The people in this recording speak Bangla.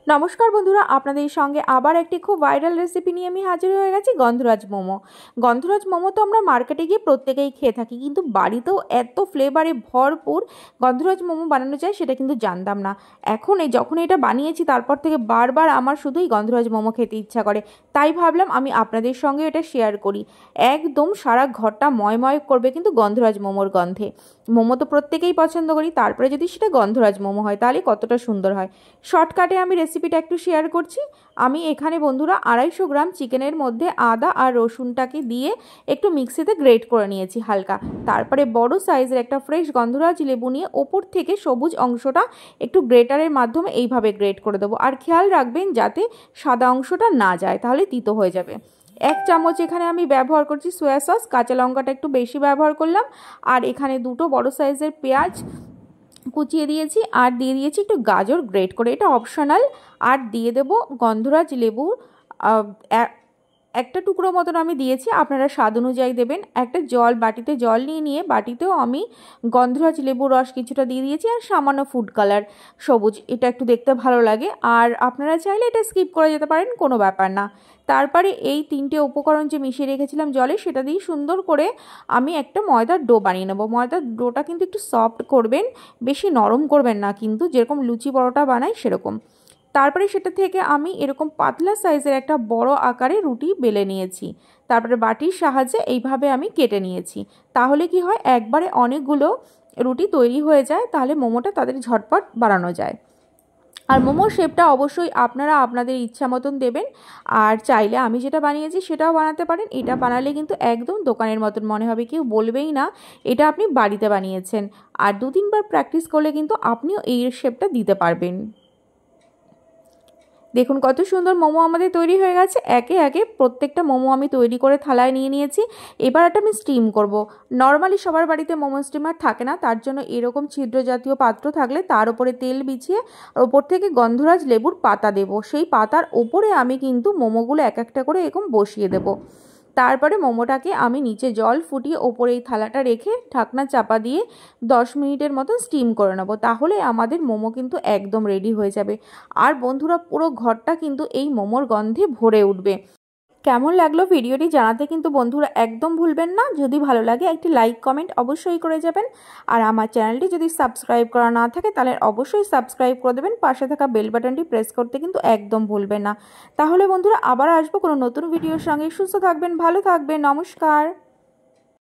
নমস্কার বন্ধুরা, আপনাদের সঙ্গে আবার একটি খুব ভাইরাল রেসিপি নিয়ে আমি হাজির হয়ে গেছি। গন্ধরাজ মোমো। গন্ধরাজ মোমো তো আমরা মার্কেটে গিয়ে প্রত্যেকেই খেয়ে থাকি, কিন্তু বাড়িতেও এত ফ্লেভারে ভরপুর গন্ধরাজ মোমো বানানো যায় সেটা কিন্তু জানতাম না। এখন যখন এটা বানিয়েছি তারপর থেকে বারবার আমার শুধুই গন্ধরাজ মোমো খেতে ইচ্ছা করে, তাই ভাবলাম আমি আপনাদের সঙ্গে এটা শেয়ার করি। একদম সারা ঘরটা ময়ময় করবে কিন্তু গন্ধরাজ মোমোর গন্ধে। মোমো তো প্রত্যেকেই পছন্দ করি, তারপরে যদি সেটা গন্ধরাজ মোমো হয় তাহলে কতটা সুন্দর হয়। শর্টকাটে আমি রেসিপিটা একটু শেয়ার করছি। আমি এখানে বন্ধুরা 250 গ্রাম চিকেনের মধ্যে আদা আর রসুনটাকে দিয়ে একটু মিক্সিতে গ্রেট করে নিয়েছি হালকা। তারপরে বড় সাইজের একটা ফ্রেশ গন্ধরাজ লেবু নিয়ে ওপর থেকে সবুজ অংশটা একটু গ্রেটারের মাধ্যমে এইভাবে গ্রেট করে দেবো। আর খেয়াল রাখবেন যাতে সাদা অংশটা না যায়, তাহলে তিতো হয়ে যাবে। 1 চামচ এখানে আমি ব্যবহার করছি সয়া সস, কাঁচা লঙ্কাটা একটু বেশি ব্যবহার করলাম। আর এখানে 2টো বড় সাইজের পেঁয়াজ কুচিয়ে দিয়েছি, আর দিয়ে দিয়েছি একটু গাজর গ্রেট করে, এটা অপশনাল। আর দিয়ে দেবো গন্ধরাজ লেবু একটা টুকরো মতন আমি দিয়েছি, আপনারা স্বাদ অনুযায়ী দেবেন। একটা বাটিতে জল নিয়ে বাটিতেও আমি গন্ধরাজ লেবুর রস কিছুটা দিয়ে দিয়েছি, আর সামান্য ফুড কালার সবুজ, এটা একটু দেখতে ভালো লাগে। আর আপনারা চাইলে এটা স্কিপ করে যেতে পারেন, কোনো ব্যাপার না। তারপরে এই 3টে উপকরণ যে মিশিয়ে রেখেছিলাম জলে, সেটা দিয়ে সুন্দর করে আমি একটা ময়দার ডো বানিয়ে নেবো। ময়দার ডোটা কিন্তু একটু সফট করবেন, বেশি নরম করবেন না, কিন্তু যেরকম লুচি পরোটা বানাই সেরকম। তারপরে সেটা থেকে আমি এরকম পাতলা সাইজের একটা বড় আকারে রুটি বেলে নিয়েছি। তারপরে বাটির সাহায্যে এইভাবে আমি কেটে নিয়েছি। তাহলে কি হয়, একবারে অনেকগুলো রুটি তৈরি হয়ে যায়, তাহলে মোমোটা তাদের ঝটপট বানানো যায়। আর মোমোর শেপটা অবশ্যই আপনারা আপনাদের ইচ্ছা মতন দেবেন। আর চাইলে আমি যেটা বানিয়েছি সেটাও বানাতে পারেন। এটা বানালে কিন্তু একদম দোকানের মতন মনে হবে, কেউ বলবেই না এটা আপনি বাড়িতে বানিয়েছেন। আর 2-3 বার প্র্যাকটিস করলে কিন্তু আপনিও এই শেপটা দিতে পারবেন। দেখুন কত সুন্দর মোমো আমাদের তৈরি হয়ে গেছে। একে একে প্রত্যেকটা মোমো আমি তৈরি করে থালায় নিয়ে নিয়েছি। এবার একটা আমি স্টিম করব। নর্মালি সবার বাড়িতে মোমো স্টিমার থাকে না, তার জন্য এরকম ছিদ্র জাতীয় পাত্র থাকলে তার উপরে তেল বিছিয়ে ওপর থেকে গন্ধরাজ লেবুর পাতা দেব। সেই পাতার ওপরে আমি কিন্তু মোমোগুলো এক একটা করে এরকম বসিয়ে দেব। তারপরে মোমোটাকে আমি নিচে জল ফুটিয়ে ওপরে এই থালাটা রেখে ঢাকনা চাপা দিয়ে 10 মিনিটের মতো স্টিম করে নেব। তাহলে আমাদের মোমো কিন্তু একদম রেডি হয়ে যাবে। আর বন্ধুরা, পুরো ঘরটা কিন্তু এই মোমোর গন্ধে ভরে উঠবে। কেমন লাগলো ভিডিওটি জানাতে কিন্তু বন্ধুরা একদম ভুলবেন না। যদি ভালো লাগে একটি লাইক কমেন্ট অবশ্যই করে যাবেন। আর আমার চ্যানেলটি যদি সাবস্ক্রাইব করা না থাকে তাহলে অবশ্যই সাবস্ক্রাইব করে দেবেন। পাশে থাকা বেল বাটনটি প্রেস করতে কিন্তু একদম ভুলবেন না। তাহলে বন্ধুরা আবার আসবো কোনো নতুন ভিডিওর সঙ্গে। সুস্থ থাকবেন, ভালো থাকবেন, নমস্কার।